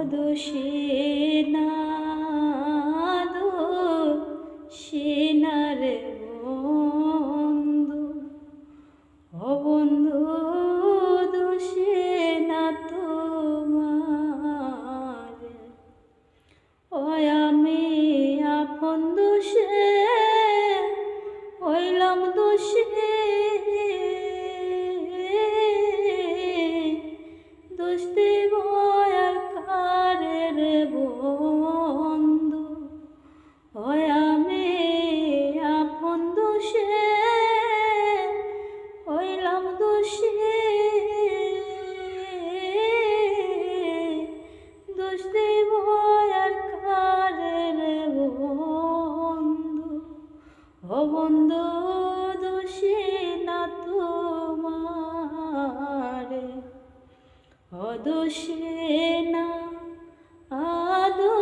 অদোষে না দোষে না রে বন্ধু, ও বন্ধু দোষে না তোমার। ও আমি আপন দোষে হইলাম দোষে, দোষ দেব আর কারে রে বন্ধু। ও আমি আপন দোষে হইলাম দোষে, দোষ দেব আর কারে রে বন্ধু। ও বন্ধু দোষে না তোমার, অদোষে না আদো